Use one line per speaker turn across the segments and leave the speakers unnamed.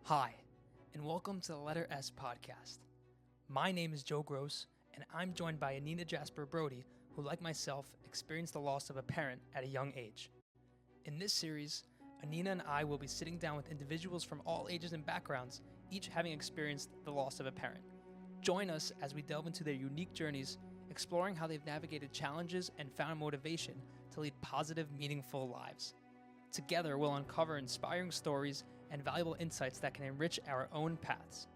Hi, and welcome to the Letter S podcast. My name is Joe Gross, and I'm joined by Anina Jasper Brody, who, like myself, experienced the loss of a parent at a young age. In this series, Anina and I will be sitting down with individuals from all ages and backgrounds, each having experienced the loss of a parent. Join us as we delve into their unique journeys, exploring how they've navigated challenges and found motivation to lead positive, meaningful lives. Together, we'll uncover inspiring stories and valuable insights that can enrich our own paths.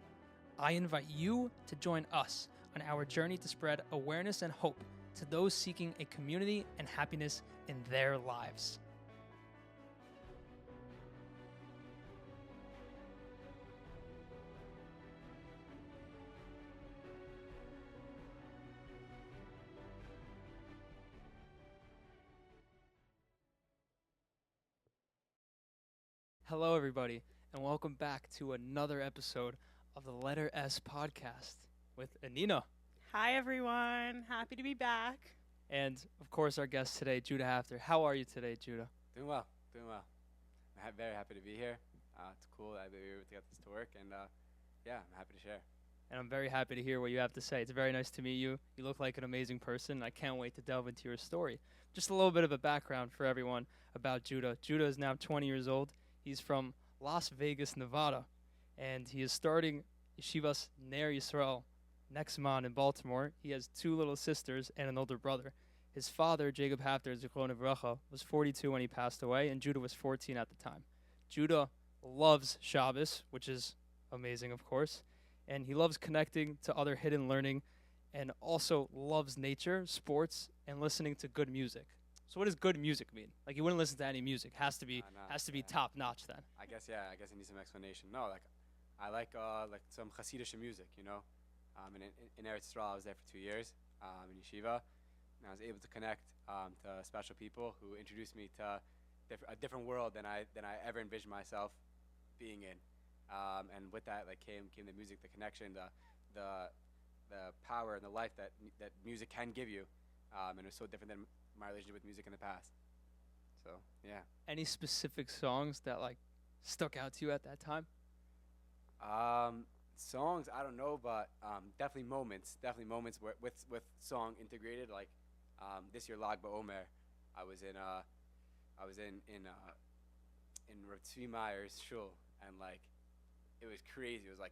I invite you to join us on our journey to spread awareness and hope to those seeking a community and happiness in their lives. Hello, everybody, and welcome back to another episode of the Letter S podcast with Anina.
Hi, everyone. Happy to be back.
And, of course, our guest today, Judah Hafter. How are you today, Judah?
Doing well. I'm very happy to be here. It's cool that we were able to get this to work, and I'm happy to share.
And I'm very happy to hear what you have to say. It's very nice to meet you. You look like an amazing person. I can't wait to delve into your story. Just a little bit of a background for everyone about Judah. Judah is now 20 years old. He's from Las Vegas, Nevada, and he is starting Yeshivas Ner Yisrael next month in Baltimore. He has two little sisters and an older brother. His father, Jacob Hafter, Zichron Livracha, was 42 when he passed away, and Judah was 14 at the time. Judah loves Shabbos, which is amazing, of course, and he loves connecting to other hidden learning and also loves nature, sports, and listening to good music. So what does good music mean? Like, you wouldn't listen to any music. Has to be top notch then.
I guess I need some explanation. No, I like some Hasidic music, you know. In Eretz Yisrael, I was there for 2 years in yeshiva, and I was able to connect to special people who introduced me to a different world than I ever envisioned myself being in. And with that, came the music, the connection, the power and the life that music can give you. And it was so different than my relationship with music in the past. So, yeah.
Any specific songs that stuck out to you at that time?
Songs, I don't know, but definitely moments where, with song integrated. This year, Lag BaOmer, I was in Rav Tzvi Meyer's shul, and it was crazy. It was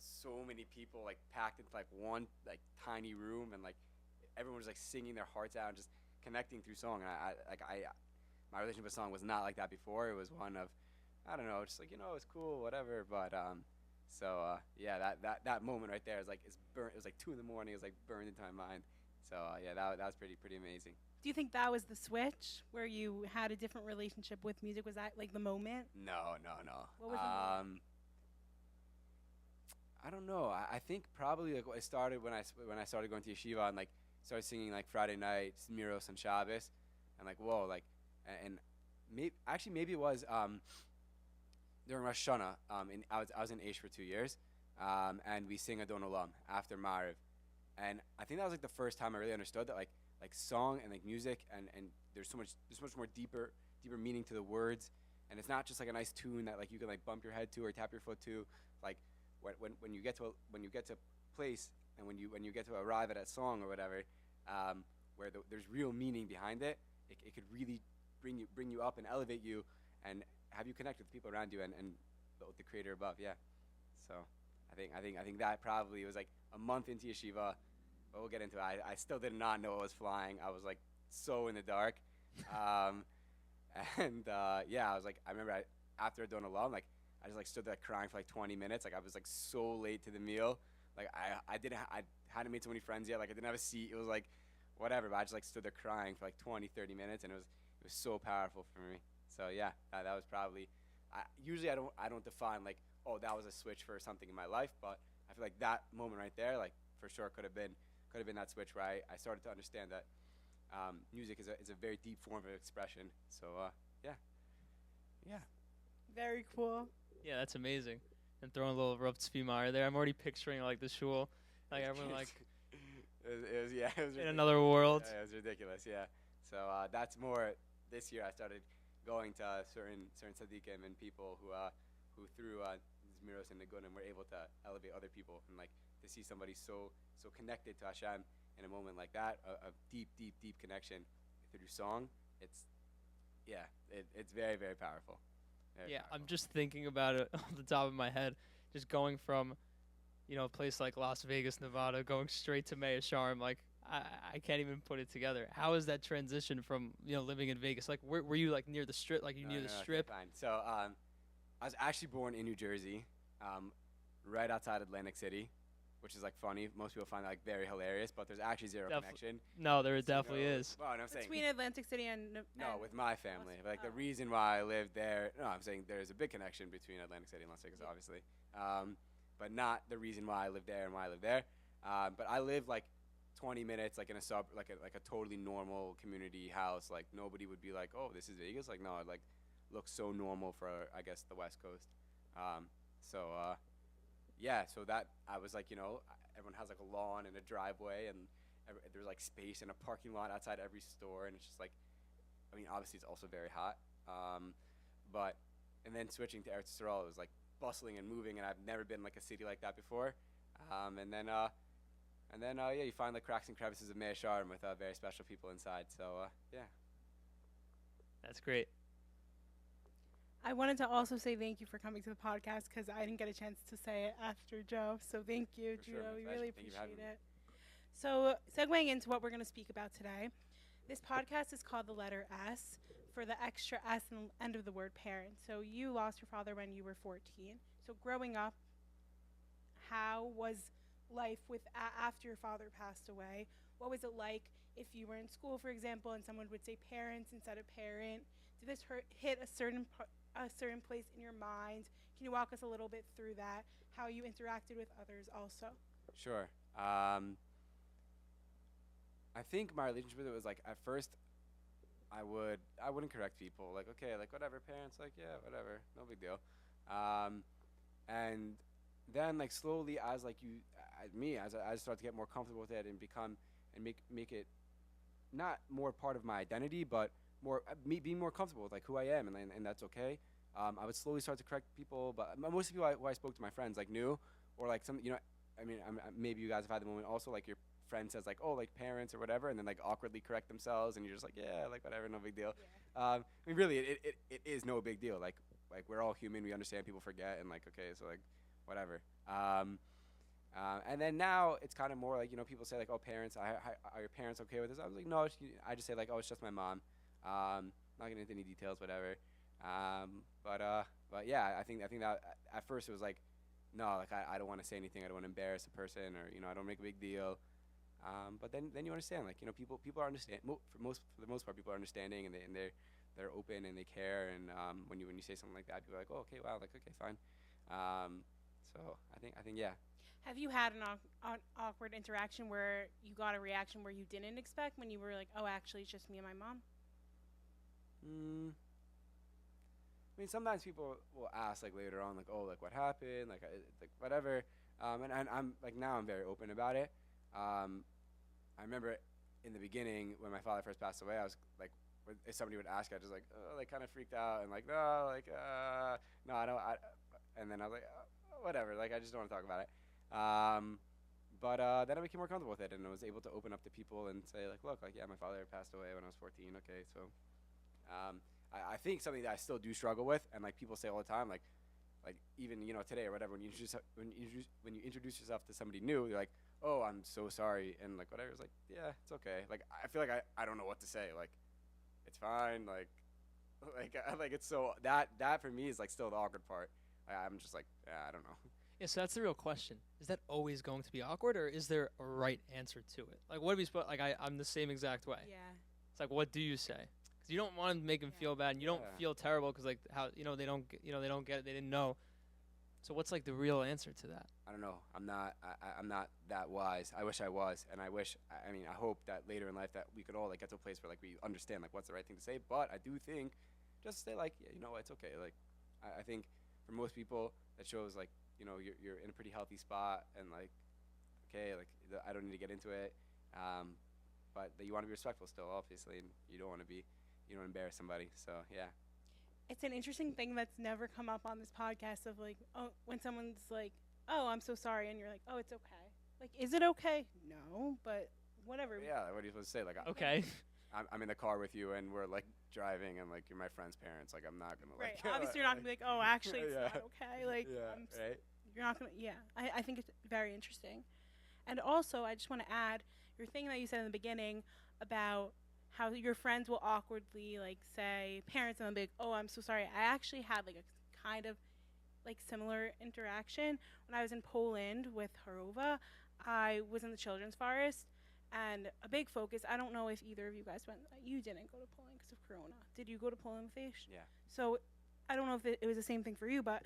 so many people packed into one tiny room, and everyone was singing their hearts out and just connecting through song. And I my relationship with song was not like that before. It was one of, I don't know, just it's cool, whatever. But that moment right there is it's burnt. It was 2 a.m. It was burned into my mind. So that was pretty amazing.
Do you think that was the switch where you had a different relationship with music? Was that the moment?
No.
What was the moment?
I don't know. I think probably it started when I started going to yeshiva and started singing Friday night Miros and Shabbos, and whoa, and maybe it was during Rosh Hashanah. I was in Aish for 2 years, and we sing Adon Olam after Mariv, and I think that was the first time I really understood that song and music and there's so much more deeper meaning to the words, and it's not just a nice tune that you can bump your head to or tap your foot to. When you get to a place and when you get to arrive at a song or whatever, where there's real meaning behind it, it could really bring you up and elevate you and have you connect with people around you and the creator above. Yeah. So I think that probably was a month into yeshiva, but we'll get into it. I still did not know it was flying. I was so in the dark. I was I remember after Adon Olam, I just stood there crying for 20 minutes. I was so late to the meal. I hadn't made so many friends yet. I didn't have a seat. It was whatever, but I just stood there crying for 20, 30 minutes, and it was so powerful for me. So yeah, that was probably. Usually I don't define oh, that was a switch for something in my life, but I feel that moment right there for sure could have been that switch where I started to understand that music is a very deep form of expression. So yeah.
Very cool.
Yeah, that's amazing. And throwing a little Rav Tzvi Meyer there. I'm already picturing the shul, everyone
it was
in another world.
Yeah, it was ridiculous. Yeah. So that's more. This year I started going to certain tzaddikim and people who through Miros and Nigun, and we're able to elevate other people, and like to see somebody so connected to Hashem in a moment like that, a deep connection through song. It's it's very, very powerful. Very
Yeah, I'm
powerful.
just thinking about it off the top of my head. Just going from, a place like Las Vegas, Nevada, going straight to Mea Sharm. Like, I can't even put it together. How is that transition from, living in Vegas? Like, were you like near the strip? Like, you near the
Okay,
strip?
fine. So I was actually born in New Jersey, right outside Atlantic City, which is like funny. Most people find that like very hilarious, but there's actually zero connection.
No, there
So,
definitely is.
Well, no, I'm saying
Between Atlantic City and
no, with my family. Like the
oh.
reason why I lived there. No, I'm saying there's a big connection between Atlantic City and Las Vegas, obviously, but not the reason why I lived there and why I lived there. But I lived like 20 minutes, like in a like a totally normal community house. Like nobody would be like, "Oh, this is Vegas." Like no, it like looks so normal for I guess the West Coast. Yeah, so that I was like, everyone has like a lawn and a driveway, and there's like space and a parking lot outside every store, and it's just like, I mean, obviously it's also very hot, but and then switching to Eretz Yisrael, it was like bustling and moving, and I've never been like a city like that before, and then yeah, you find the cracks and crevices of Mea Sharm with very special people inside. So yeah.
That's great.
I wanted to also say thank you for coming to the podcast because I didn't get a chance to say it after Joe. So thank you,
For sure,
Judah.
my
We
pleasure.
really
Thank you for having
appreciate
me.
it. So, segueing into what we're going to speak about today, this podcast is called The Letter S for the extra S in the end of the word parent. So, you lost your father when you were 14. So, growing up, how was life with after your father passed away? What was it like if you were in school, for example, and someone would say parents instead of parent? Did this hit a certain place in your mind? Can you walk us a little bit through that? How you interacted with others, also?
Sure. I think my relationship with it was like at first I wouldn't correct people, like okay, like whatever, parents, like yeah, whatever, no big deal. And then like slowly as like as I start to get more comfortable with it and become and make it not more part of my identity, but more me being more comfortable with like who I am, and that's okay. I would slowly start to correct people, but most of the people who I spoke to, my friends, like knew, or like some, I mean, maybe you guys have had the moment also, like your friend says like, oh, like parents or whatever, and then like awkwardly correct themselves, and you're just like, yeah, like whatever, no big deal.
Yeah.
I mean, really, it is no big deal. Like we're all human, we understand people forget, and like okay, so like whatever. And then now it's kind of more like people say like, oh, parents, are your parents okay with this? I was like, no, I just say like, oh, it's just my mom. Not getting into any details, whatever. But yeah, I think that at first it was like, no, like I don't want to say anything. I don't want to embarrass a person, or I don't make a big deal. But then you understand, like people are understand for the most part, people are understanding, and they're open and they care. And when you say something like that, people are like, oh, okay, wow, like okay, fine. So I think yeah.
Have you had an awkward interaction where you got a reaction where you didn't expect when you were like, oh, actually, it's just me and my mom?
I mean, sometimes people will ask like later on, like, oh, like what happened, like whatever. And I'm like now I'm very open about it. I remember in the beginning when my father first passed away, I was like, if somebody would ask, I just like, like kind of freaked out and like, no, like, no, I don't. And then I was like, whatever, like I just don't want to talk about it. But then I became more comfortable with it, and I was able to open up to people and say like, look, like yeah, my father passed away when I was 14. Okay, so I think something that I still do struggle with, and like people say all the time, like even today or whatever, when you introduce yourself to somebody new, you're like, oh, I'm so sorry, and like whatever. It's like, yeah, it's okay. Like I feel like I don't know what to say. Like it's fine. Like it's so that for me is like still the awkward part. I'm just like, yeah, I don't know.
Yeah, so that's the real question. Is that always going to be awkward, or is there a right answer to it? Like, what do we supposed? Like, I'm the same exact way.
Yeah.
It's like, what do you say? Because you don't want to make them feel bad, and you don't feel terrible because like how they don't get it, they didn't know. So what's like the real answer to that?
I don't know. I'm not that wise. I wish I was, and I wish. I mean, I hope that later in life that we could all like get to a place where like we understand like what's the right thing to say. But I do think just say like, yeah, it's okay. Like I think for most people that shows like you're in a pretty healthy spot, and like okay, like I don't need to get into it. But that you want to be respectful still, obviously, and you don't want to embarrass somebody. So yeah.
it's an interesting thing that's never come up on this podcast of like, oh, when someone's like, oh, I'm so sorry, and you're like, oh, it's okay. Like, is it okay? No, but whatever.
Yeah, what are you supposed to say? Like,
Okay.
I'm in the car with you and we're like driving and like you're my friend's parents. Like I'm not gonna
Right.
like.
Obviously, you're not gonna be like, oh, actually, it's
Yeah.
not okay. Like,
Yeah. Right.
you're not gonna. Yeah. I think it's very interesting. And also, I just want to add your thing that you said in the beginning about how your friends will awkwardly like say parents and they'll be like, oh, I'm so sorry. I actually had like a kind of like similar interaction when I was in Poland with Harova. I was in the children's forest, and a big focus. I don't know if either of you guys went. You didn't go to Poland because of Corona. Did you go to Poland with Aish?
Yeah.
So I don't know if it was the same thing for you, but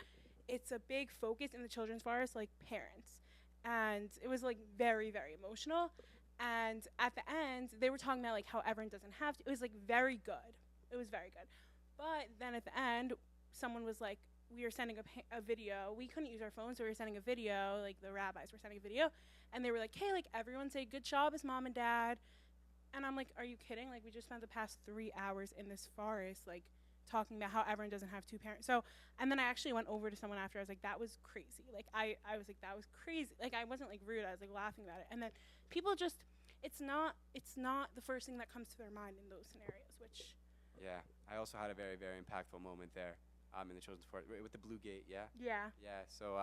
it's a big focus in the children's forest, like parents, and it was like very, very emotional. And at the end, they were talking about like how everyone doesn't have to. It was like very good. It was very good. But then at the end, someone was like, we were sending a video. We couldn't use our phones, so we were sending a video. Like the rabbis were sending a video, and they were like, hey, like everyone say good job as mom and dad. And I'm like, are you kidding? Like we just spent the past 3 hours in this forest, like talking about how everyone doesn't have two parents. So, and then I actually went over to someone after. I was like, that was crazy. Like I was like, that was crazy. Like I wasn't like rude. I was like laughing about it. And then people just, it's not the first thing that comes to their mind in those scenarios, which.
Yeah. I also had a very, very impactful moment there. In the children's forest with the blue gate. Yeah.
Yeah.
Yeah. So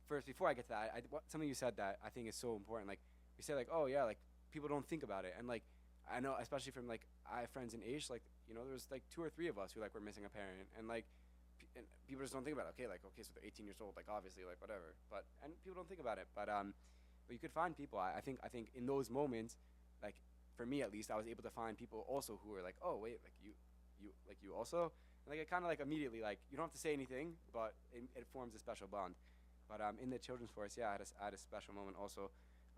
first, before I get to that, something you said that I think is so important. Like you said, like, oh yeah, like people don't think about it, and like I know, especially from like I have friends in Aish, like there was like 2 or 3 of us who like were missing a parent, and like and people just don't think about it. Okay, so they're 18 years old, like obviously, like whatever, and people don't think about it, but you could find people. I think in those moments, like for me at least, I was able to find people also who were like, oh wait, like you also, and like it kind of like immediately, like you don't have to say anything, but it forms a special bond. But in the children's forest, yeah, I had a special moment also.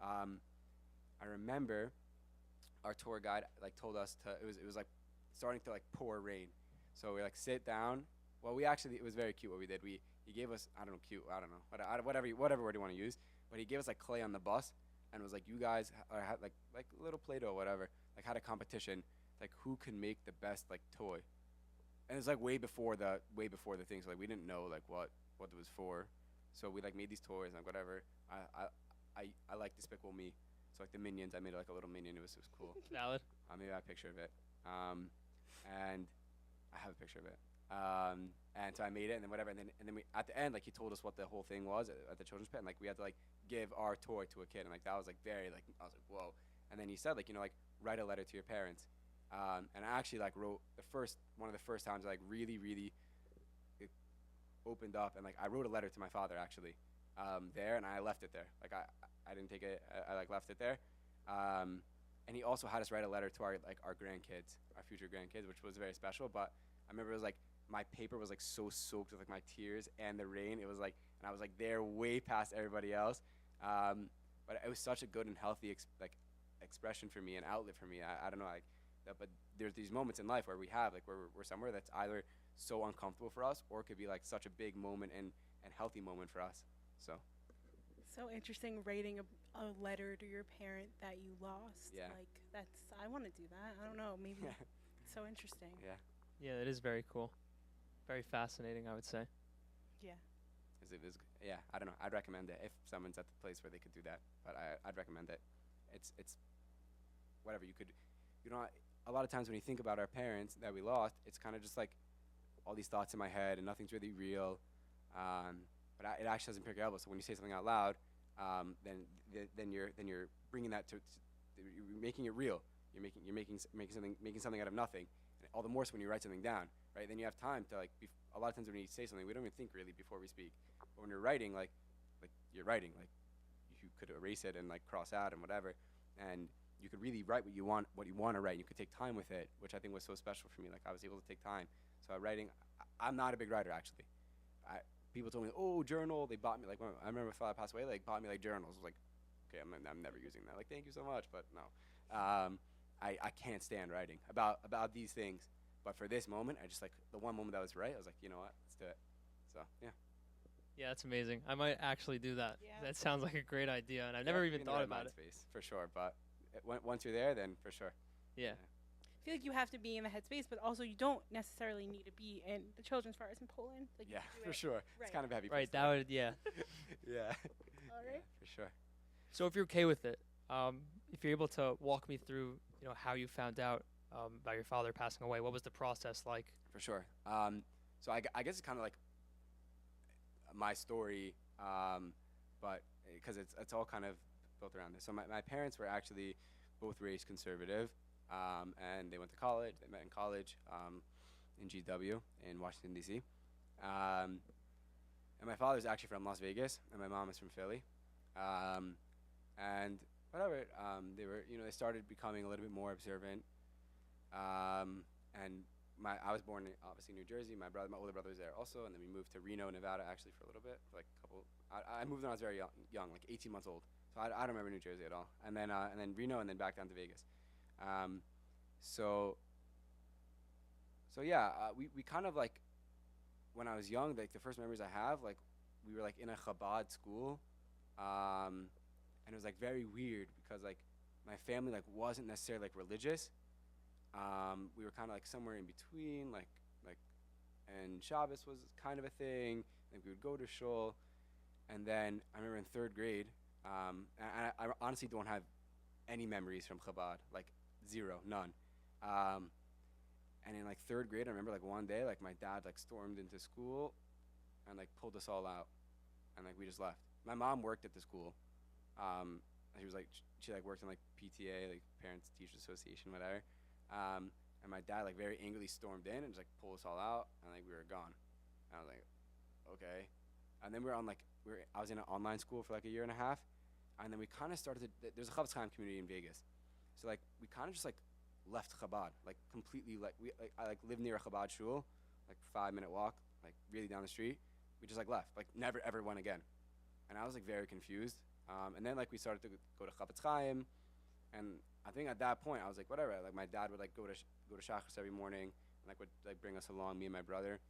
I remember our tour guide like told us to, it was like starting to like pour rain, so we like sit down. Well, it was very cute what we did. He gave us, I don't know, whatever word you want to use, but he gave us like clay on the bus and was like, you guys had like little Play-Doh or whatever, like had a competition, like who can make the best like toy. And it's like way before the thing, so like we didn't know like what it was for, so we like made these toys and like whatever. I like Despicable Me, so like the Minions, I made like a little Minion. It was cool.
Valid.
Maybe I have a picture of it, and I have a picture of it. And so I made it, and then whatever, and then we at the end, like he told us what the whole thing was at the children's pet, and like we had to like give our toy to a kid, and like that was like very like I was like whoa. And then he said like like write a letter to your parents. And I actually like wrote one of the first times I like really it opened up, and like I wrote a letter to my father actually there, and I left it there. Like I didn't take it. I like left it there. And he also had us write a letter to our grandkids, our future grandkids, which was very special. But I remember it was like my paper was like so soaked with like my tears and the rain. It was like, and I was like there way past everybody else. But it was such a good and healthy expression for me, an outlet for me. I don't know, like. But there's these moments in life where we have like where we're somewhere that's either so uncomfortable for us, or it could be like such a big moment and healthy moment for us.
So interesting, writing a letter to your parent that you lost.
Yeah.
Like I want to do that. I don't know, maybe. It's so interesting.
Yeah.
Yeah, it is very cool. Very fascinating, I would say.
Yeah.
Yeah, I don't know. I'd recommend it if someone's at the place where they could do that. But I'd recommend it. It's whatever you could. A lot of times when you think about our parents that we lost, it's kind of just like all these thoughts in my head and nothing's really real. But it actually doesn't pick your elbow. So when you say something out loud, then you're bringing that you're making it real. You're making something out of nothing. And all the more so when you write something down, right? Then you have time to a lot of times when you say something, we don't even think really before we speak. But when you're writing, like you're writing, like you could erase it and like cross out and whatever, and you could really write what you want to write. And you could take time with it, which I think was so special for me. Like I was able to take time. So writing, I'm not a big writer actually. People told me, oh, journal. They bought me I remember my father passed away. Like bought me like journals. I was like, okay, I'm never using that. Like thank you so much, but no. I can't stand writing about these things. But for this moment, I just the one moment that was right. I was like, you know what, let's do it. So yeah.
Yeah, that's amazing. I might actually do that.
Yeah.
That sounds like a great idea, and I've never even thought about it.
Space, for sure, but once you're there, then for sure.
Yeah.
feel like you have to be in the headspace, but also you don't necessarily need to be in the children's forest in Poland. Like you
Yeah,
can do
for
it.
sure. It's
Right.
kind of a heavy.
Right.
place
That would. Yeah.
yeah.
All
Yeah,
right.
for sure.
So if you're okay with it, if you're able to walk me through, how you found out about your father passing away, what was the process like?
For sure. So I guess it's kind of like my story, but because it's all kind of built around this. So my parents were actually both raised conservative, and they went to college. They met in college in GW in Washington D.C. And my father's actually from Las Vegas, and my mom is from Philly. And whatever, they were, they started becoming a little bit more observant. And I was born in obviously New Jersey. My older brother was there also, and then we moved to Reno, Nevada, actually for a little bit, for like a couple. I moved when I was very young, like 18 months old. So I don't remember New Jersey at all. And then Reno, and then back down to Vegas. So yeah, we kind of like, when I was young, like the first memories I have, like we were like in a Chabad school, and it was like very weird because like my family like wasn't necessarily like religious. We were kind of like somewhere in between, and Shabbos was kind of a thing. Like we would go to shul, and then I remember in third grade, and I honestly don't have any memories from Chabad, like zero, none. And in like third grade, I remember like one day, like my dad like stormed into school, and like pulled us all out, and like we just left. My mom worked at the school. She was like she like worked in like PTA, like Parents Teachers Association, whatever. And my dad like very angrily stormed in and just like pulled us all out, and like we were gone. And I was like, okay. And then I was in an online school for like a year and a half, and then we kind of started there's a Chavetz Chaim community in Vegas, so like we kind of just like left Chabad, like completely. Like I like lived near a Chabad shul, like 5-minute walk, like really down the street. We just like left, like never ever went again. And I was like very confused. And then like we started to go to Chavetz Chaim, and I think at that point I was like, whatever. Like my dad would like go to Shachris every morning, and like would like bring us along, me and my brother.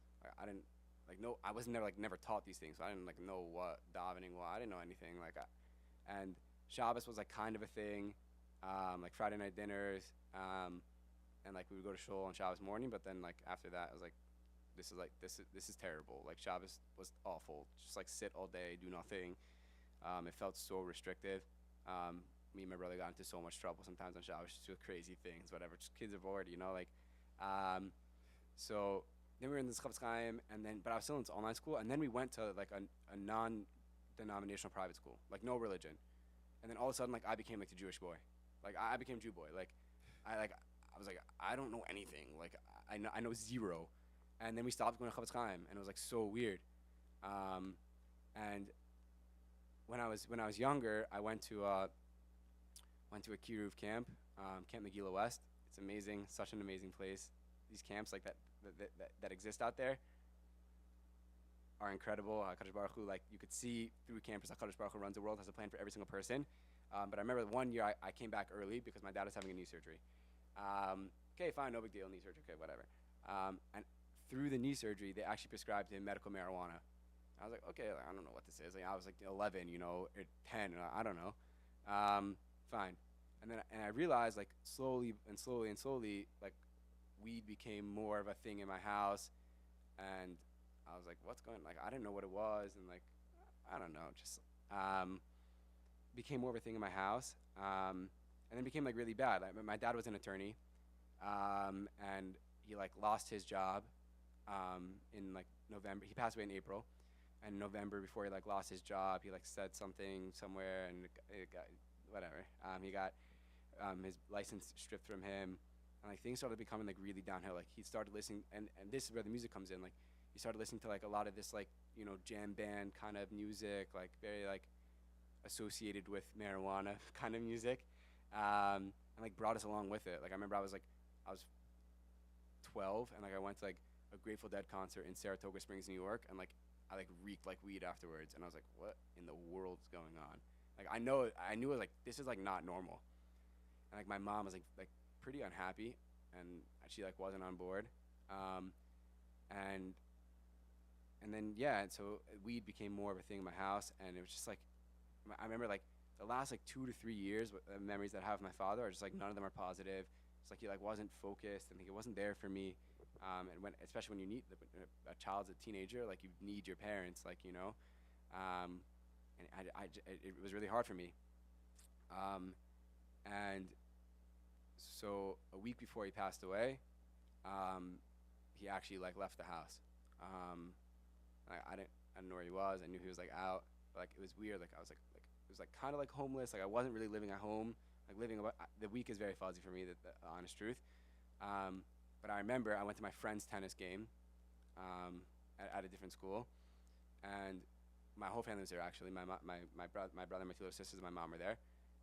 I didn't like know. I was never taught these things, so I didn't like know what davening was. I didn't know anything and Shabbos was like kind of a thing, like Friday night dinners, and like we would go to shul on Shabbos morning. But then like after that, I was like, this is terrible. Like Shabbos was awful. Just like sit all day, do nothing. It felt so restrictive. Me and my brother got into so much trouble sometimes on Shabbos, just with crazy things, whatever. Just kids are bored, like. So then we were in this Chavetz Chaim, but I was still in this online school, and then we went to like a non-denominational private school, like no religion, and then all of a sudden like I became like the Jewish boy, like I became Jew boy, I was like I don't know anything, like I know zero, and then we stopped going to Chavetz Chaim, and it was like so weird, and when I was younger, I went to a Kiruv camp, Camp Megillah West. It's amazing, such an amazing place. These camps like that exist out there are incredible. HaKadosh Baruch Hu, like you could see through campus, HaKadosh Baruch Hu runs the world, has a plan for every single person. But I remember one year I came back early because my dad was having a knee surgery. Okay, fine, no big deal, knee surgery, okay, whatever. And through the knee surgery, they actually prescribed him medical marijuana. I was like, okay, like, I don't know what this is. Like, I was like 11, or 10, I don't know. Fine. And I realized like slowly, like weed became more of a thing in my house, and I was like, what's going on? Like I didn't know what it was, and like I don't know, just became more of a thing in my house, and then became like really bad. Like, my dad was an attorney, and he like lost his job in like November. He passed away in April, and in November, before he like lost his job, he like said something somewhere, and it got whatever. He got his license stripped from him, and like things started becoming like really downhill. Like he started listening, and this is where the music comes in. Like he started listening to like a lot of this like jam band kind of music, like very like associated with marijuana kind of music, and like brought us along with it. Like I remember I was 12, and like I went to like a Grateful Dead concert in Saratoga Springs, New York, and like I like reeked like weed afterwards, and I was like, what in the world's going on? Like I knew it was like this is like not normal, and like my mom was like pretty unhappy, and she like wasn't on board, and then yeah, and so weed became more of a thing in my house, and it was just like I remember like the last like 2 to 3 years, memories that I have with my father are just like none of them are positive. It's like he like wasn't focused, and he wasn't there for me. And especially when you need a child's a teenager, like you need your parents, like and it was really hard for me. Um, and so a week before he passed away, he actually like left the house. I didn't know where he was. I knew he was like out. But, like it was weird. Like I was like it was like kind of like homeless. Like I wasn't really living at home. Like the week is very fuzzy for me. The honest truth. But I remember I went to my friend's tennis game at a different school, and my whole family was there actually. My brother, my two little sisters, and my mom were there,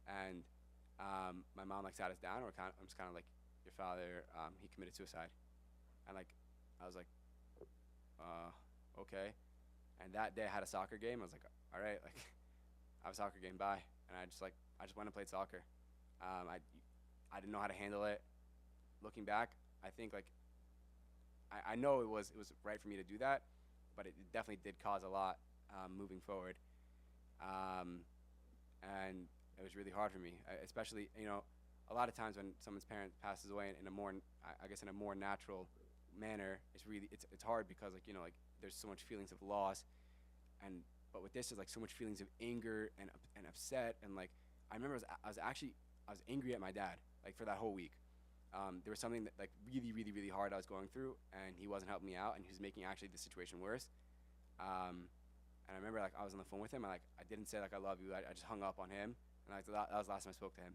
and my mom like sat us down. I'm just kind of like, your father, he committed suicide, and like I was like, okay. And that day I had a soccer game. I was like, all right, like I have a soccer game, bye. And I just went and played soccer. I didn't know how to handle it. Looking back, I think like I know it was right for me to do that, but it definitely did cause a lot moving forward. And it was really hard for me, especially a lot of times when someone's parent passes away in a more I guess in a more natural manner, it's hard because like there's so much feelings of loss, but with this there's like so much feelings of anger and upset, and like I remember I was angry at my dad like for that whole week. There was something that like really, really, really hard I was going through, and he wasn't helping me out, and he was making actually the situation worse. And I remember like I was on the phone with him, and like I didn't say like I love you. I just hung up on him, and that was the last time I spoke to him.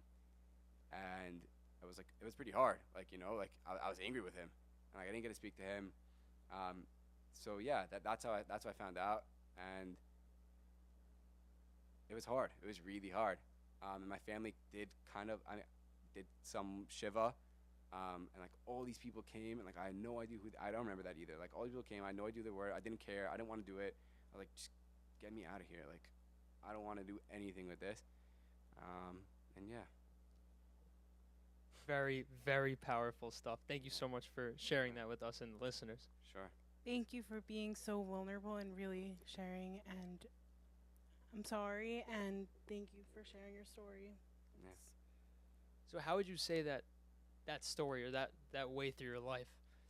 And it was pretty hard. Like like I was angry with him, and like I didn't get to speak to him. So yeah, that's how I found out, and it was hard. It was really hard. And my family did did some shiva. And like all these people came, and like I had no idea I don't remember that either. Like all these people came, I had no idea who they were. I didn't care. I didn't want to do it. I was like, just get me out of here. Like I don't want to do anything with this. And yeah.
Very, very powerful stuff. Thank you so much for sharing that with us and the listeners.
Sure.
Thank you for being so vulnerable and really sharing. And I'm sorry, and thank you for sharing your story.
Yeah.
So how would you say that story or that way through your life,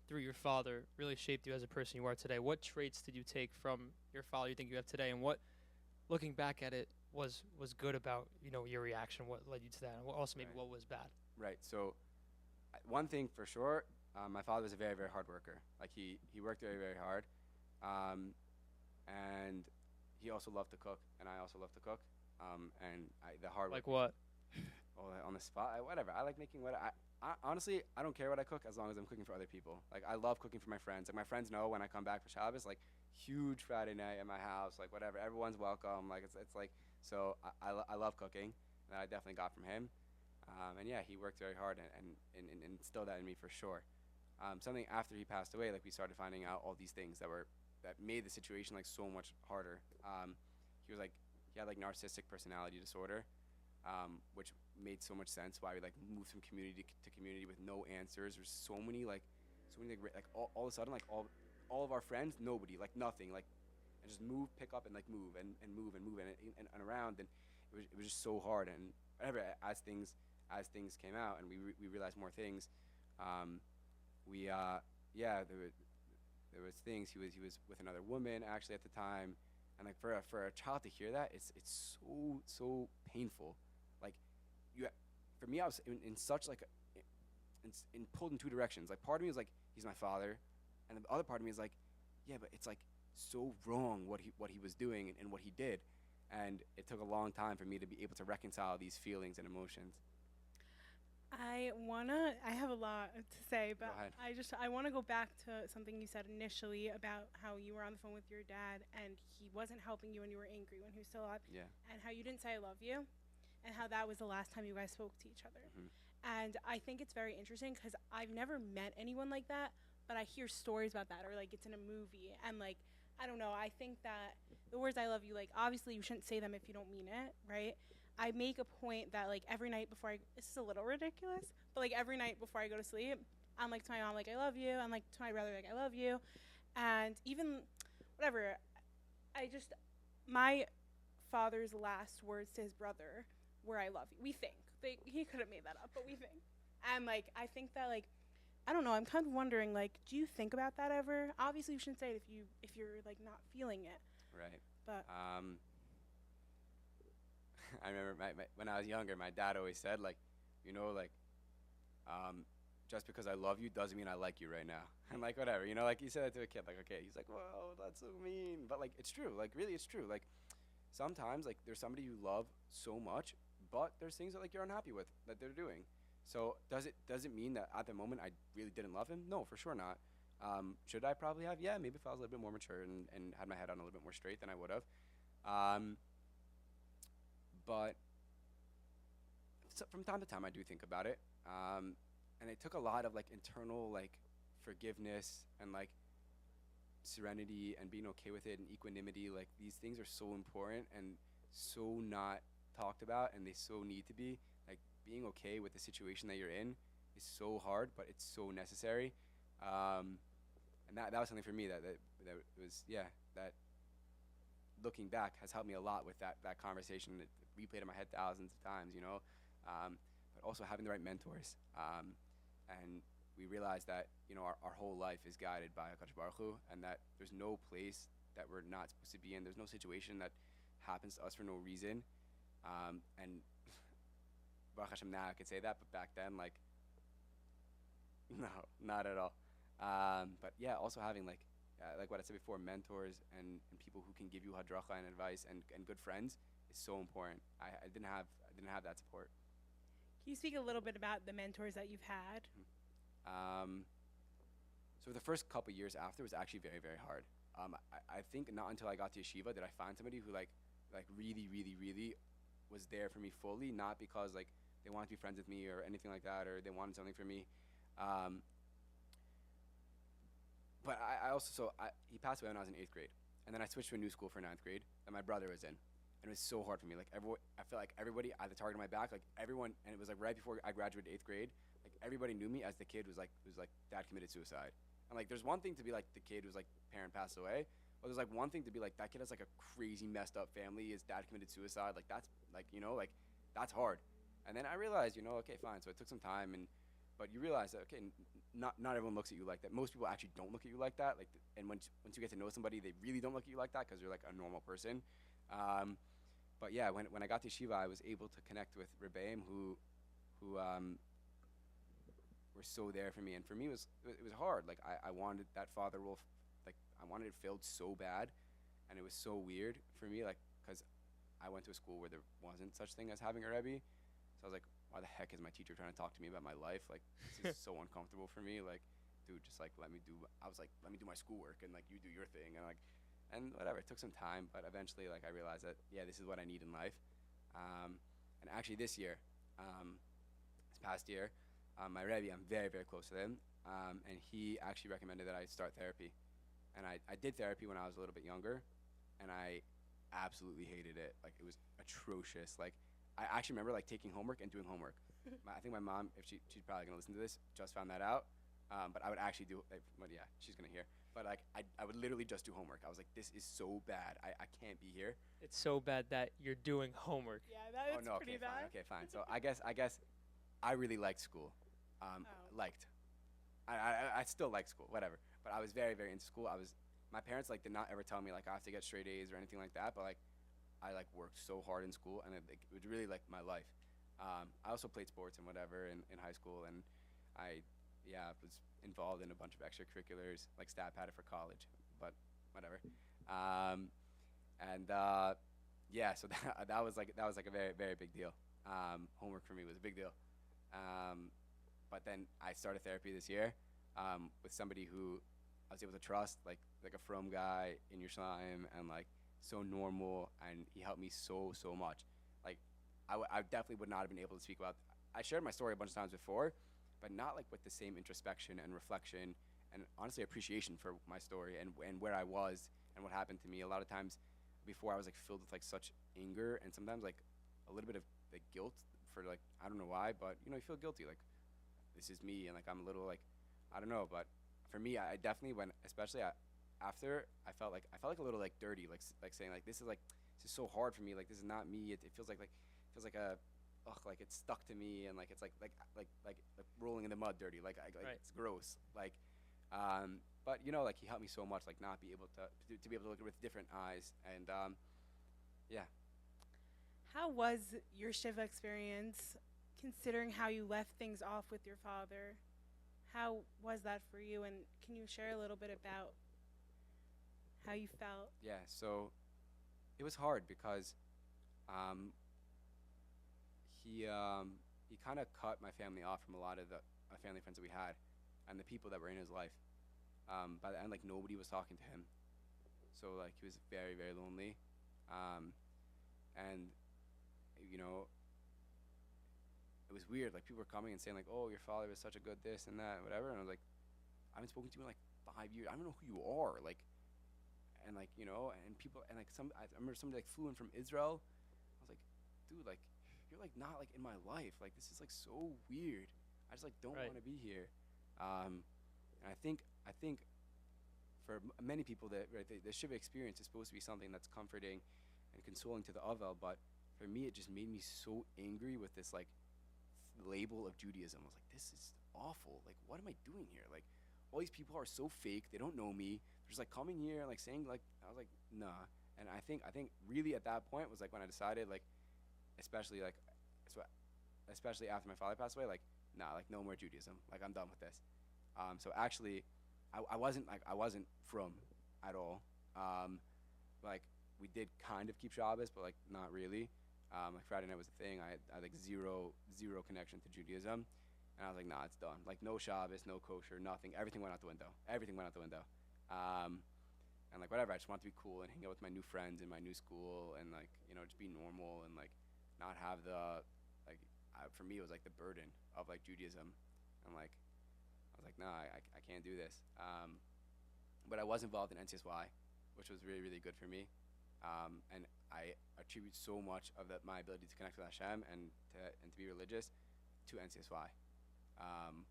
through your father, really shaped you as a person you are today? What traits did you take from your father you think you have today, and what, looking back at it, was good about your reaction? What led you to that, and what also maybe what was bad?
Right. So one thing for sure, my father was a very, very hard worker. Like he worked very, very hard, and he also loved to cook, and I also love to cook. And the hard work.
Like what?
Oh, on the spot, whatever. I like making what I honestly, I don't care what I cook as long as I'm cooking for other people. Like I love cooking for my friends. Like my friends know when I come back for Shabbos, like huge Friday night at my house, like whatever. Everyone's welcome. Like it's like so. I love cooking, and I definitely got from him. And yeah, he worked very hard and instilled that in me for sure. Something after he passed away, like we started finding out all these things that made the situation like so much harder. He had like narcissistic personality disorder, which made so much sense why we like moved from community to community with no answers. There's so many like all of a sudden like all of our friends, nobody, like nothing, like and just move, pick up, and like move and move and move and around, and it was just so hard. And whatever, as things came out and we realized more things, there was things. He was with another woman actually at the time, and like for a child to hear that, it's so painful. Like for me, I was in such like in pulled in two directions. Like part of me was like, he's my father, and the other part of me is like, yeah, but it's like so wrong what he was doing and what he did, and it took a long time for me to be able to reconcile these feelings and emotions.
I have a lot to say, but I want to go back to something you said initially about how you were on the phone with your dad and he wasn't helping you and you were angry when he was still alive.
Yeah.
And how you didn't say I love you, and how that was the last time you guys spoke to each other.
Mm-hmm.
And I think it's very interesting because I've never met anyone like that, but I hear stories about that, or like it's in a movie, and like I don't know, I think that the words I love you, like obviously you shouldn't say them if you don't mean it, right? I make a point that like every night before this is a little ridiculous, but like every night before I go to sleep, I'm like to my mom like I love you, I'm like to my brother like I love you, and even whatever, my father's last words to his brother were I love you. We think he could have made that up, but we think, And like I think that like I don't know, I'm kind of wondering like do you think about that ever? Obviously you shouldn't say it if you're like not feeling it.
Right.
But
I remember when I was younger, my dad always said like, you know, like, just because I love you doesn't mean I like you right now. And like whatever, you know, like he said that to a kid, like okay, he's like, whoa, that's so mean, but like it's true, like really it's true. Like sometimes like there's somebody you love so much, but there's things that like you're unhappy with that they're doing. So does it mean that at the moment I really didn't love him? No, for sure not. Should I probably have? Yeah, maybe if I was a little bit more mature and had my head on a little bit more straight than I would have. Um, but so from time to time I do think about it. And it took a lot of like internal like forgiveness and like serenity and being okay with it and equanimity. Like these things are so important and so not talked about, and they so need to be. Like being okay with the situation that you're in is so hard, but it's so necessary. And that was something for me that was, yeah, that looking back has helped me a lot with that conversation. It replayed in my head thousands of times, you know. But also having the right mentors. And we realized that, you know, our whole life is guided by HaKadosh Baruch Hu, and that there's no place that we're not supposed to be in. There's no situation that happens to us for no reason. And Baruch Hashem, now I could say that, but back then, like, no, not at all. But yeah, also having like what I said before, mentors and people who can give you hadracha and advice and good friends is so important. I didn't have that support.
can you speak a little bit about the mentors that you've had?
So the first couple years after was actually very, very hard. I think not until I got to yeshiva did I find somebody who like really, really, really was there for me fully, not because like they wanted to be friends with me or anything like that, or they wanted something from me. But I also, he passed away when I was in 8th grade. And then I switched to a new school for 9th grade that my brother was in. And it was so hard for me. Like I felt like everybody had the target on my back, like everyone, and it was like right before I graduated 8th grade, like everybody knew me as the kid who's like dad committed suicide. And like there's one thing to be like the kid whose like parent passed away, but there's like one thing to be like that kid has like a crazy messed up family, his dad committed suicide, like that's like, you know, like that's hard. And then I realized, you know, okay, fine. So it took some time, but you realize that okay, not everyone looks at you like that. Most people actually don't look at you like that. Like, and once you get to know somebody, they really don't look at you like that because you're like a normal person. But yeah, when I got to yeshiva, I was able to connect with Rebbeim who were so there for me. And for me, it was hard. Like I wanted that father role, like I wanted it filled so bad, and it was so weird for me, like because I went to a school where there wasn't such thing as having a Rebbe. So I was like, why the heck is my teacher trying to talk to me about my life? Like, this is so uncomfortable for me. Like, dude, just like let me do my schoolwork and like you do your thing and whatever. It took some time, but eventually like I realized that yeah, this is what I need in life. And actually this year, this past year, my Rebbe, I'm very, very close to him, and he actually recommended that I start therapy. And I did therapy when I was a little bit younger, and I absolutely hated it. Like it was atrocious. Like I actually remember like taking homework and doing homework. I think my mom, if she's probably gonna listen to this, just found that out. But I would actually do, but yeah, she's gonna hear. But like I would literally just do homework. I was like, this is so bad. I can't be here.
It's so bad that you're doing homework.
Yeah, that's pretty
okay,
bad.
fine, okay, fine. So I guess I really liked school. Liked. I still like school, whatever. But I was very, very into school. My parents like did not ever tell me like I have to get straight A's or anything like that. But like I like worked so hard in school, and it was really like my life. I also played sports and whatever in high school, and I was involved in a bunch of extracurriculars, like stat padded for college, but whatever. So that was like a very, very big deal. Homework for me was a big deal. But then I started therapy this year with somebody who I was able to trust, like a from guy in Yerushalayim, and like so normal, and he helped me so much. Like I definitely would not have been able to speak about. I shared my story a bunch of times before, but not like with the same introspection and reflection and honestly appreciation for my story and where I was and what happened to me. A lot of times before I was like filled with like such anger and sometimes like a little bit of like guilt for like I don't know why, but you know you feel guilty like this is me, and like I'm a little like I don't know, but for me I definitely especially after I felt like a little like dirty, like saying like this is so hard for me, like this is not me. It feels like ugh, like it's stuck to me, and like it's like rolling in the mud, dirty. Like
Right.
it's gross. But you know, like he helped me so much, like not be able to be able to look at it with different eyes, and yeah.
How was your Shiva experience, considering how you left things off with your father? How was that for you? And can you share a little bit about how you felt?
Yeah, so it was hard because um, he kind of cut my family off from a lot of the family friends that we had, and the people that were in his life. By the end, like nobody was talking to him, so like he was very very lonely, um, and you know it was weird. Like people were coming and saying like, "Oh, your father was such a good this and that, whatever," and I was like, "I haven't spoken to you in like 5 years. I don't know who you are." Like, and like and people and like I remember somebody like flew in from Israel. I was like, dude, like you're like not like in my life. Like this is like so weird. I just like don't
Right.
want to be here. And I think for many people that right, the Shiva experience is supposed to be something that's comforting and consoling to the Avel, but for me it just made me so angry with this like label of Judaism. I was like, this is awful. Like, what am I doing here? Like, all these people are so fake. They don't know me. They're just like coming here and like saying like I was like, nah. And I think really at that point was like when I decided like, especially like, so especially after my father passed away, like, nah, like no more Judaism. Like I'm done with this. So actually, I wasn't from at all. Like we did kind of keep Shabbos, but like not really. Like Friday night was a thing. I had like zero connection to Judaism, and I was like, nah, it's done. Like no Shabbos, no kosher, nothing. Everything went out the window. Everything went out the window. Um, and like whatever, I just wanted to be cool and hang out with my new friends in my new school, and like just be normal and like not have the like. For me, it was like the burden of like Judaism, and like I was like, nah, I can't do this. But I was involved in NCSY, which was really really good for me, and I attribute so much of my ability to connect with Hashem and to be religious to NCSY. Um,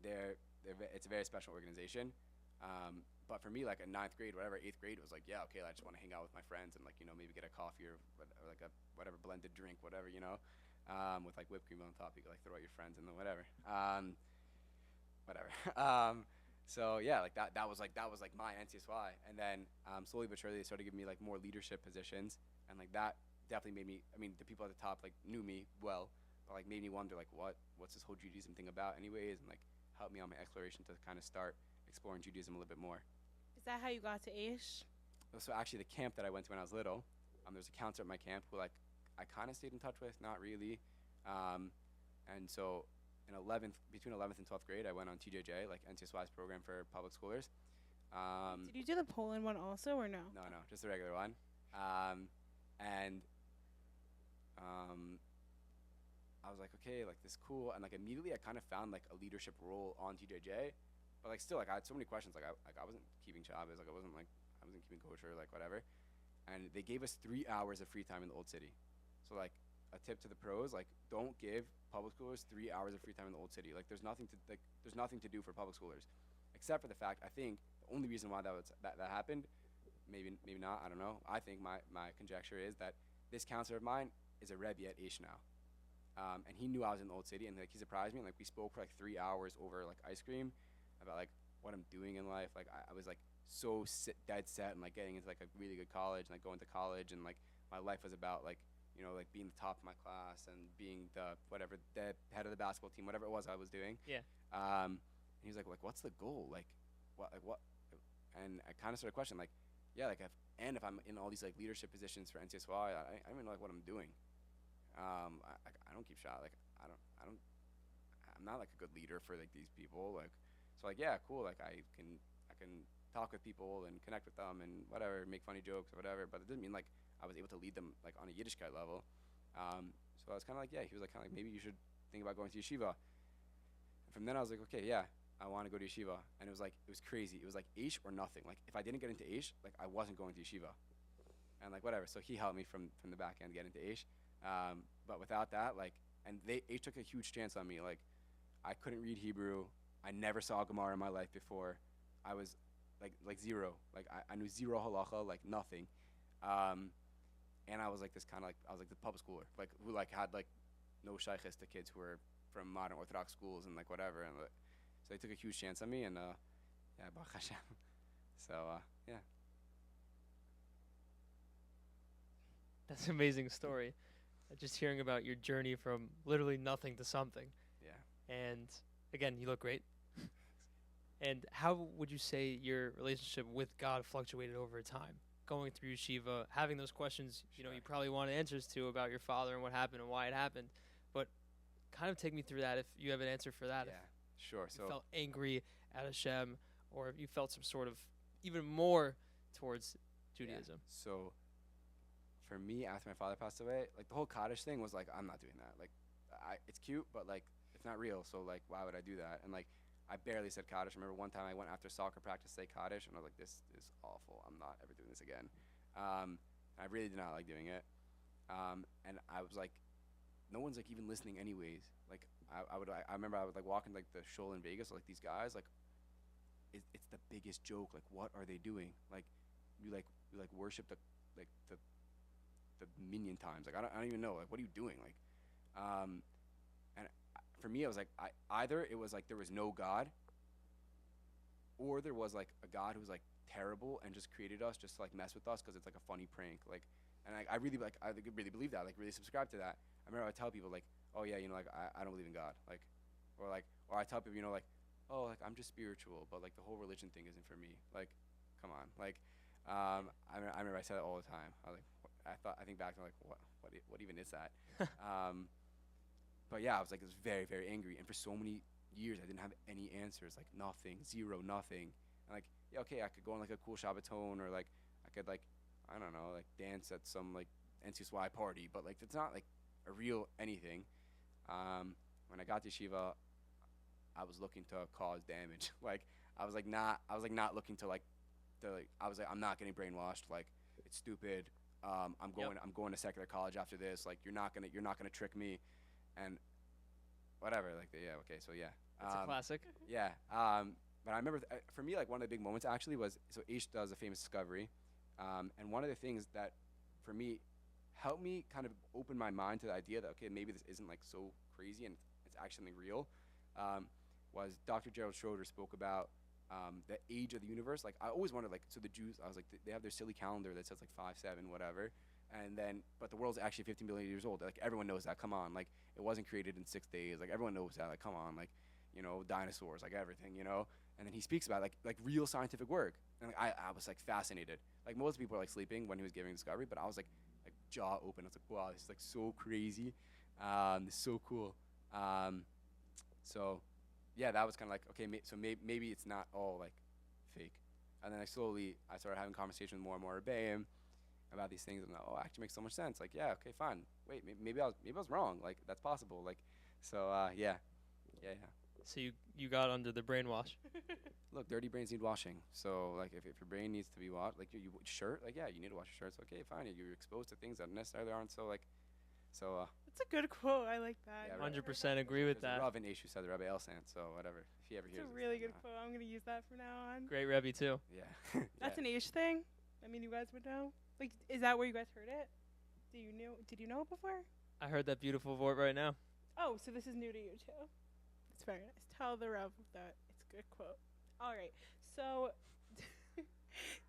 it's a very special organization. But for me, like in ninth grade, whatever, eighth grade, it was like, yeah, okay, I just want to hang out with my friends and like maybe get a coffee or like a whatever blended drink, whatever, with like whipped cream on top. You could like throw out your friends and then whatever. Whatever. So yeah, like that was like my NCSY, and then slowly but surely they started giving me like more leadership positions, and like that definitely made me. I mean, the people at the top like knew me well, but like made me wonder like what's this whole Judaism thing about, anyways, and like helped me on my exploration to kind of start exploring Judaism a little bit more.
Is that how you got to Aish?
So actually, the camp that I went to when I was little, there was a counselor at my camp who like I kind of stayed in touch with, not really, and so between 11th and 12th grade, I went on TJJ, like NCSY's program for public schoolers.
Did you do the Poland one also, or no?
No, just the regular one. And I was like, okay, like this is cool, and like immediately I kind of found like a leadership role on TJJ, but like still like I had so many questions, like I wasn't keeping Shabbos, like I wasn't keeping kosher, like whatever, and they gave us 3 hours of free time in the old city, so like a tip to the pros, like don't give public schoolers 3 hours of free time in the old city. Like there's nothing to do for public schoolers, except for the fact I think the only reason why that happened, maybe not, I don't know. I think my conjecture is that this counselor of mine is a Rebbe at Ish now, and he knew I was in the old city, and like he surprised me. And like we spoke for like 3 hours over like ice cream about like what I'm doing in life. Like I was like so dead set and like getting into like a really good college and like going to college, and like my life was about like like being the top of my class and being the head of the basketball team, whatever it was I was doing.
Yeah.
And he was like, what's the goal? Like, what? And I kind of started questioning, like, yeah, like, if I'm in all these like leadership positions for NCSY, I don't even know like what I'm doing. I don't keep shot. Like, I'm not like a good leader for like these people. Like, so like, yeah, cool. Like, I can talk with people and connect with them and whatever, make funny jokes or whatever. But it doesn't mean like I was able to lead them like on a Yiddishkeit level. So I was kind of like, yeah, he was like kind of like, maybe you should think about going to yeshiva. And from then I was like, okay, yeah, I want to go to yeshiva. And it was crazy. It was like Aish or nothing. Like if I didn't get into Aish, like I wasn't going to yeshiva. And like whatever. So he helped me from the back end get into Aish. But without that, like, and Aish took a huge chance on me. Like I couldn't read Hebrew. I never saw Gemara in my life before. I was like zero. Like I knew zero halacha, like nothing. And I was like this kind of like I was like the public schooler, like who like had like no shaykhs to kids who were from modern Orthodox schools and like whatever, and so they took a huge chance on me, and yeah, Baruch Hashem. So yeah,
That's an amazing story. Just hearing about your journey from literally nothing to something.
yeah.
And again, you look great. And how would you say your relationship with God fluctuated over time? Going through yeshiva, having those questions, you
Sure.
probably wanted answers to about your father and what happened and why it happened. But kind of take me through that if you have an answer for that.
Yeah, sure.
If you
So
felt angry at Hashem, or if you felt some sort of even more towards Judaism.
yeah. So for me, after my father passed away, like the whole Kaddish thing was like, I'm not doing that. Like, it's cute, but like it's not real. So like, why would I do that? And like, I barely said Kaddish. I remember one time I went after soccer practice to say Kaddish, and I was like, this is awful. I'm not ever doing this again. I really did not like doing it. And I was like, no one's like even listening anyways. Like I remember I would like walking like the shul in Vegas, like these guys, like it's the biggest joke. Like, what are they doing? Like, you worship the minion times. Like, I don't even know. Like, what are you doing? Like, and for me, it was like either it was like there was no God, or there was like a God who was like terrible and just created us just to like mess with us because it's like a funny prank. Like, and I really really believe that. Like, really subscribe to that. I remember I would tell people like, oh yeah, like I don't believe in God. Like, or I tell people like, oh, like I'm just spiritual, but like the whole religion thing isn't for me. Like, come on. Like, I remember I said it all the time. I was like, I think back to like what even is that? But yeah, I was very, very angry, and for so many years I didn't have any answers, like nothing, zero, nothing. And like, yeah, okay, I could go on like a cool Shabbaton, or like I could like, I don't know, like dance at some like NCSY party, but like it's not like a real anything. When I got to Yeshiva, I was looking to cause damage. Like I was not looking to I was like, I'm not getting brainwashed. Like, it's stupid. I'm going to secular college after this. Like, you're not gonna trick me, and whatever. Like, yeah, okay, so yeah.
It's a classic.
Yeah. But I remember for me, like one of the big moments actually was, so Ish does a famous discovery, and one of the things that for me helped me kind of open my mind to the idea that okay, maybe this isn't like so crazy and it's actually real. Was Dr. Gerald Schroeder spoke about the age of the universe. Like, I always wondered, like, so the Jews, I was like, they have their silly calendar that says like 5-7 whatever, and then but the world's actually 15 billion years old. Like, everyone knows that. Come on, like, it wasn't created in 6 days. Like, everyone knows that. Like, come on, like, dinosaurs, like everything, And then he speaks about like real scientific work, and like, I was like fascinated. Like, most people are like sleeping when he was giving discovery, but I was like jaw open. I was like, wow, this is like so crazy. This is so cool. So yeah, that was kind of like, okay, so maybe it's not all like fake. And then I started having conversations with more and more Rebbeim about these things, and it actually makes so much sense. Like, yeah, okay, fine. Wait, maybe I was wrong. Like, that's possible. Like, so yeah.
So you got under the brainwash.
Look, dirty brains need washing. So like, if your brain needs to be washed, like you shirt, like, yeah, you need to wash your shirts. Okay, fine. You're exposed to things that necessarily aren't so like, so.
That's a good quote. I like that.
Yeah,
100% agree with that.
Rav and Eshu said the Rabbi Elsant, so whatever. If he ever hears
It's a
this,
really
then,
good quote. I'm gonna use that from now on.
Great Rebbe too.
Yeah.
That's an Ish thing. I mean, you guys would know. Like, is that where you guys heard it? Did you know it before?
I heard that beautiful vort right now.
Oh, so this is new to you too. It's very nice. Tell the Rev that it's a good quote. All right. So,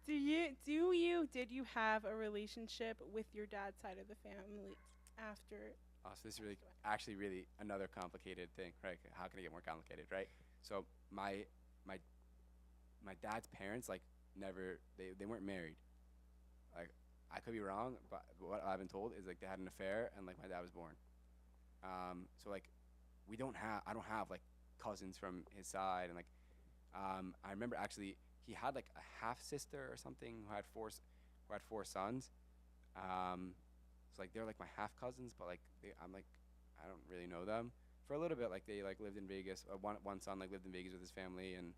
did you have a relationship with your dad's side of the family after?
Oh, so this is really another complicated thing, right? How can it get more complicated, right? So my dad's parents, like, never, they weren't married. Like, I could be wrong, but what I've been told is like they had an affair and like my dad was born. So like I don't have like cousins from his side, and like I remember actually he had like a half sister or something who had four sons. So like they're like my half cousins, but like I don't really know them. For a little bit, like they like lived in Vegas. One son like lived in Vegas with his family and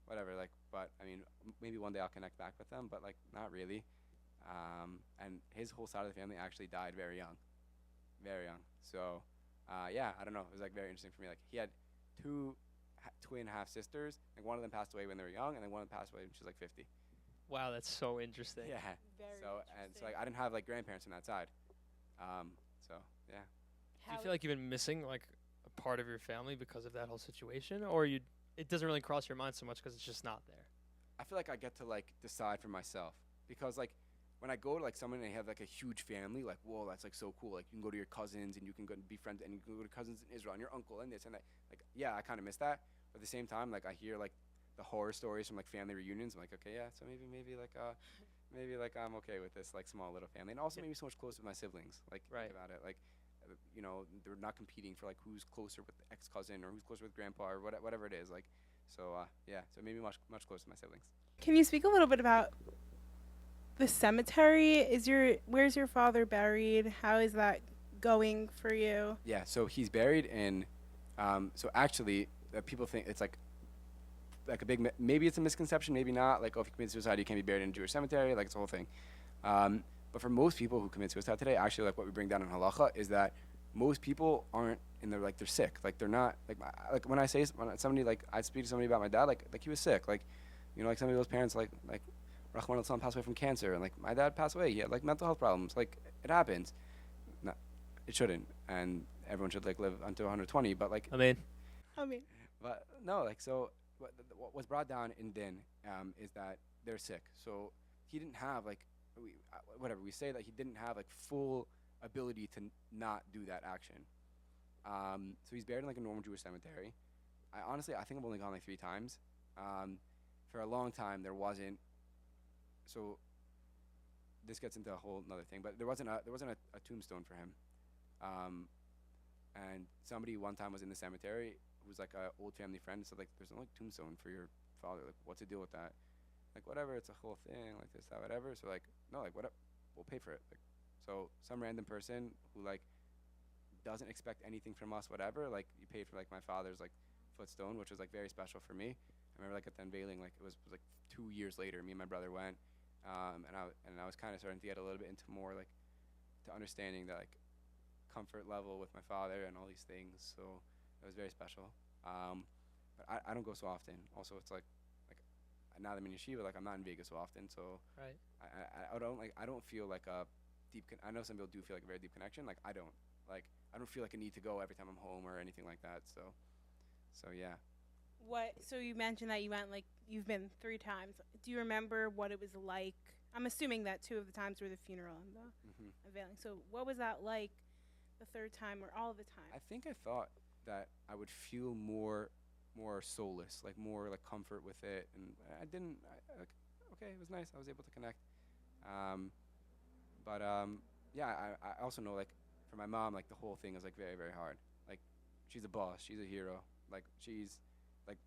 whatever. Like, but I mean, maybe one day I'll connect back with them, but like not really. And his whole side of the family actually died very young. So yeah, I don't know. It was like very interesting for me. Like, he had two twin half sisters. Like, one of them passed away when they were young, and then one of them passed away when she was like 50.
Wow, that's so interesting.
Yeah.
Very
So like I didn't have like grandparents on that side. So yeah.
Do you feel like you've been missing like a part of your family because of that whole situation, or it doesn't really cross your mind so much because it's just not there?
I feel like I get to like decide for myself because like when I go to like someone and they have like a huge family, like whoa, that's like so cool. Like you can go to your cousins and you can go and be friends and you can go to cousins in Israel and your uncle and this and that. Like yeah, I kind of miss that. But at the same time, like I hear like the horror stories from like family reunions. I'm like okay, yeah, so maybe like I'm okay with this like small little family, and also maybe so much closer with my siblings. Like
Right.
think about it, like you know they're not competing for like who's closer with the ex cousin or who's closer with grandpa or whatever it is. Like so yeah, so maybe much closer to my siblings.
Can you speak a little bit about the cemetery? Where's your father buried? How is that going for you?
Yeah, so he's buried in. So actually, people think it's like a big. Maybe it's a misconception, maybe not. Like, oh, if you commit suicide, you can't be buried in a Jewish cemetery. Like, it's a whole thing. But for most people who commit suicide today, actually, like what we bring down in halacha is that most people aren't in their like they're sick. Like they're not like when somebody like I speak to somebody about my dad, like he was sick. Like, you know, like some of those parents like Rahman al passed away from cancer, and like my dad passed away. He had like mental health problems. Like it happens. No, it shouldn't, and everyone should like live until 120. But like
I mean,
but no, like so what was brought down in Din is that they're sick. So he didn't have like whatever we say that he didn't have like full ability to not do that action. So he's buried in like a normal Jewish cemetery. I think I've only gone like 3 times. For a long time there wasn't. So this gets into a whole another thing, but there wasn't a tombstone for him. And somebody one time was in the cemetery who was like an old family friend and said like, "There's no like tombstone for your father. Like, what's the deal with that?" Like, whatever, it's a whole thing, like this, that, whatever. So like, no, like whatever, we'll pay for it. Like, so some random person who like doesn't expect anything from us, whatever. Like, you paid for like my father's like footstone, which was like very special for me. I remember like at the unveiling, like it was like 2 years later, me and my brother went, and I was kind of starting to get a little bit into more like to understanding that like comfort level with my father and all these things. So it was very special. But I don't go so often. Also, it's like now that I'm in yeshiva, like I'm not in Vegas so often. So
right.
I don't feel like a deep. I know some people do feel like a very deep connection. Like I don't. Like I don't feel like a need to go every time I'm home or anything like that. So yeah.
So you mentioned that you've been 3 times. Do you remember what it was like? I'm assuming that 2 of the times were the funeral and the unveiling. So what was that like the 3rd time or all the time?
I think I thought that I would feel more solace, like more like comfort with it, and I didn't. Okay, it was nice. I was able to connect. But yeah, I also know like for my mom, like the whole thing is like very very hard. Like she's a boss, she's a hero. Like she's like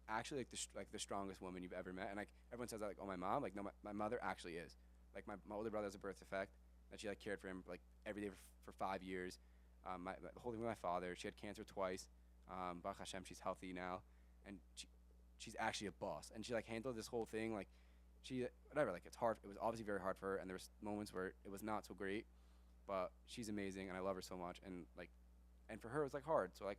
actually like the strongest woman you've ever met. And like everyone says that like, oh, my mom, like no, my mother actually is. Like my older brother has a birth defect that she like cared for him like every day for 5 years. The whole thing with my father, she had cancer twice. Baruch Hashem, she's healthy now, and she's actually a boss, and she like handled this whole thing like she whatever. Like it's hard. It was obviously very hard for her, and there was moments where it was not so great, but she's amazing, and I love her so much. And like, and for her it was like hard. So like,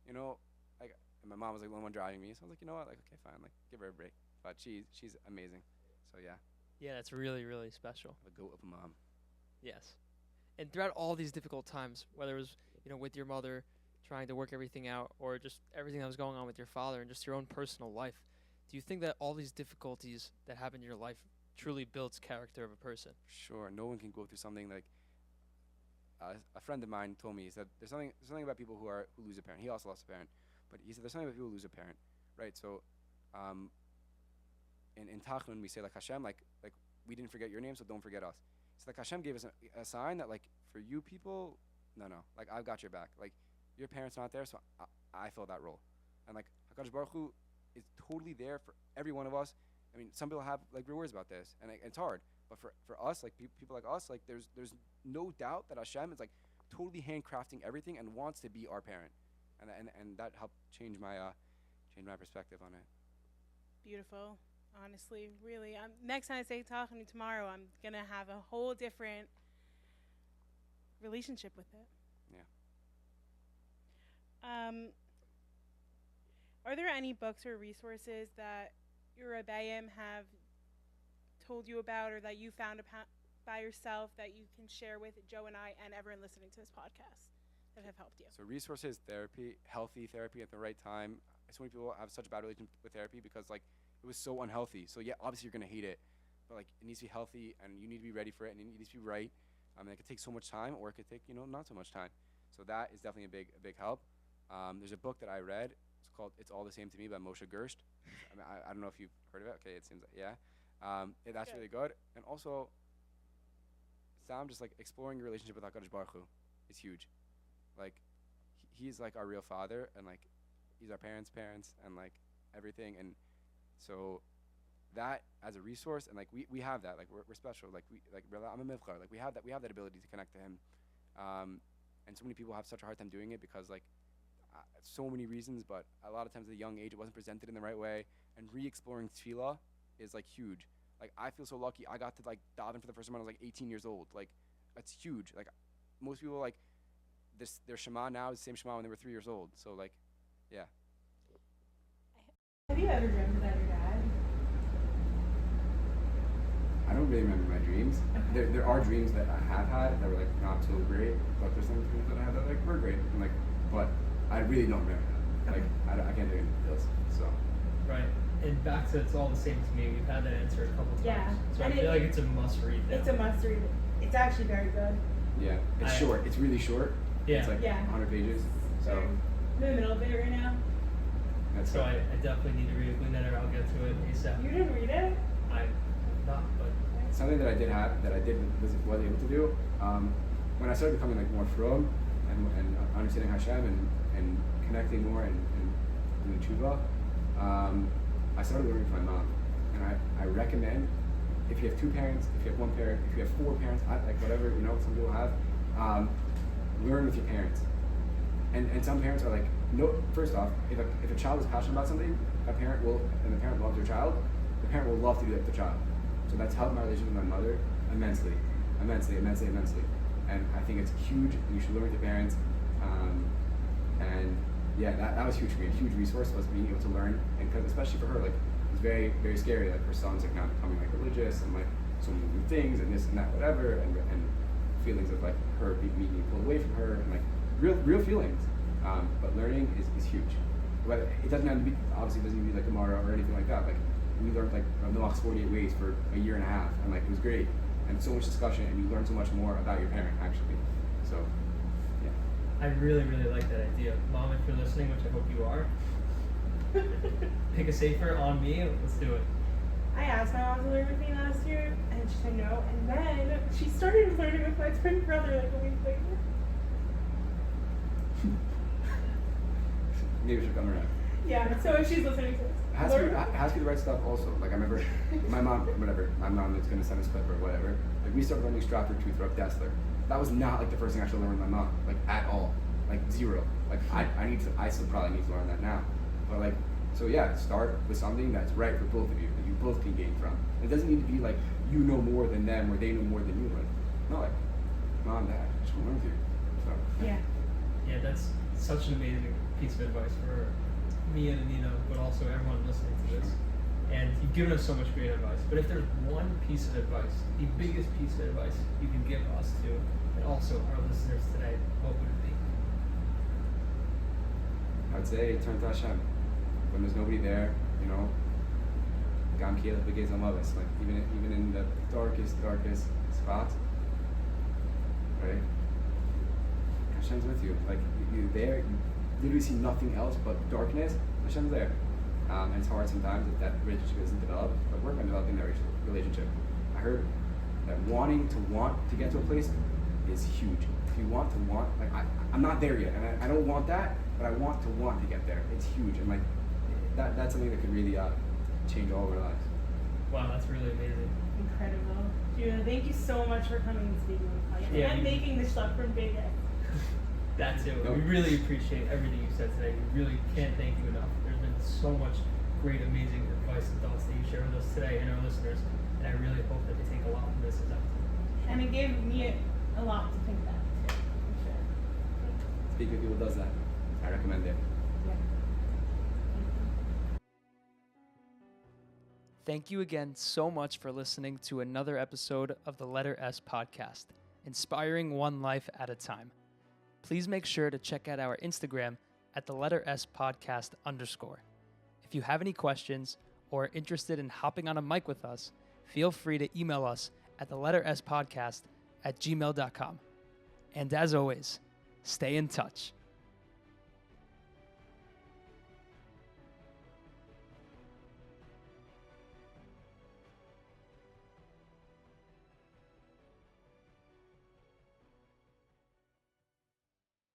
you know, like and my mom was like the one driving me, so I was like, you know what, like okay, fine, like give her a break. But she's amazing. So yeah.
Yeah, that's really really special.
The goat of a mom.
Yes. And throughout all these difficult times, whether it was, with your mother trying to work everything out or just everything that was going on with your father and just your own personal life, do you think that all these difficulties that happen in your life truly builds character of a person?
Sure. No one can go through something like a friend of mine told me. He said there's something about people who lose a parent. He also lost a parent, but he said there's something about people who lose a parent, right? So, in Tachnun we say like Hashem, like we didn't forget your name, so don't forget us. So like Hashem gave us a sign that like for you people, no, like I've got your back. Like your parents not there, so I fill that role, and like Hakadosh Baruch Hu is totally there for every one of us. I mean, some people have like real words about this, and it's hard. But for us, like people like us, like there's no doubt that Hashem is like totally handcrafting everything and wants to be our parent, and that helped change my perspective on it.
Beautiful. Honestly, really. Next time I say talking to you tomorrow, I'm gonna have a whole different relationship with it.
Yeah.
Are there any books or resources that your Rebbeim have told you about, or that you found by yourself that you can share with Joe and I and everyone listening to this podcast? that have helped you?
So resources, therapy, healthy therapy at the right time. So many people have such a bad relationship with therapy because like it was so unhealthy. So yeah, obviously you're gonna hate it, but like it needs to be healthy and you need to be ready for it and it needs to be right. And it could take so much time or it could take not so much time. So that is definitely a big help. There's a book that I read. It's called "It's All the Same to Me" by Moshe Gerst. I mean, I don't know if you've heard of it. Okay, it seems like yeah. That's really good. And also, Sam, just like exploring your relationship with HaKadosh Baruch Hu is huge. Like, he's like our real father, and like, he's our parents' parents, and like everything. And so, that as a resource, and like we have that. Like we're special. Like I'm a mivchar. Like we have that ability to connect to him. And so many people have such a hard time doing it because like so many reasons, but a lot of times at a young age it wasn't presented in the right way. And re-exploring tefillah is like huge. Like I feel so lucky. I got to like daven for the first time when I was like 18 years old. Like that's huge. Like most people like their Shema now is the same Shema when they were 3 years old. So like, yeah.
Have you ever dreamt about your dad?
I don't really remember my dreams.
Okay.
There are dreams that I have had that were like not so great, but there's some dreams that I had that like were great. And like, but I really don't remember that. Like I can't do any details. So.
Right. And back to "It's All the Same to Me," we've had that answer a couple times.
Yeah.
So I feel like it's a must read now.
It's a must read. It's actually very good.
Yeah. It's short. It's really short.
Yeah.
It's like 100 pages. So.
I'm in the middle of it right now.
That's
So I definitely need to read it. Glenn, I'll get to it ASAP.
You didn't read it?
I'm not, but
something that I did have that I was able to do when I started becoming like more from and understanding Hashem and connecting more and doing tshuva. I started learning from my mom, and I recommend if you have two parents, if you have one parent, if you have four parents, like whatever some people have, learn with your parents. And some parents are like, no. First off, if a child is passionate about something, the parent loves their child, the parent will love to do that with the child. So that's helped my relationship with my mother immensely. And I think it's huge, and you should learn with your parents. And yeah, that was huge for me. A huge resource was being able to learn, and because especially for her, like it was very, very scary. Like her son's like now becoming like religious and like so many new things and this and that, whatever, and feelings of like her being pulled away from her and like real feelings. But learning is huge. But it doesn't have to be obviously it doesn't need to be like Gemara or anything like that. Like we learned like Noach's 48 ways for a year and a half, and like it was great, and so much discussion, and you learn so much more about your parent actually. So.
I really, really like that idea. Mom, if you're listening, which I hope you are, pick a safer on me. Let's do it.
I asked my mom to learn with me last year, and she said no. And then she started learning with my twin brother like a week later.
Maybe she'll come around.
Yeah, so if she's listening to this.
It has to be the right stuff also. Like I remember my mom is going to send us clip or whatever. Like we started learning Stratford Tooth Rough Dessler. That was not like the first thing I should learn with my mom, like at all, like zero. Like I still probably need to learn that now, but like so yeah, start with something that's right for both of you that you both can gain from. It doesn't need to be like you know more than them or they know more than you. Like no, like mom, dad, I just want to learn with you. So
yeah, that's such an amazing piece of advice for me and Anina, but also everyone listening to this. And you've given us so much great advice. But if there's one piece of advice, the biggest piece of advice you can give us to, and also our listeners today, what would it be?
I'd say turn to Hashem. When there's nobody there, Gam Kiel Begez Amavis, like even in the darkest spots, right? Hashem's with you. Like you're there, you literally see nothing else but darkness. Hashem's there. And it's hard sometimes if that relationship isn't developed, but work on developing that relationship. I heard that wanting to get to a place is huge. If you want, like I'm not there yet, and I don't want that, but I want to get there. It's huge, and like that's something that could really change all of our lives.
Wow, that's really amazing.
Incredible. Judah, thank you so much for coming and speaking on the podcast.
Yeah,
and making the stuff from Big X.
That too. We really appreciate everything you said today. We really can't thank you enough. There's been so much great, amazing advice and thoughts that you share with us today and our listeners, and I really hope that they take a lot from this as well.
And it gave me a lot to think about too. For sure.
Speak with people does that. I recommend it.
Yeah.
Thank you again so much for listening to another episode of the Letter S podcast, inspiring one life at a time. please make sure to check out our Instagram at @S_podcast_. If you have any questions or are interested in hopping on a mic with us, feel free to email us at @SPodcast@gmail.com. And as always, stay in touch.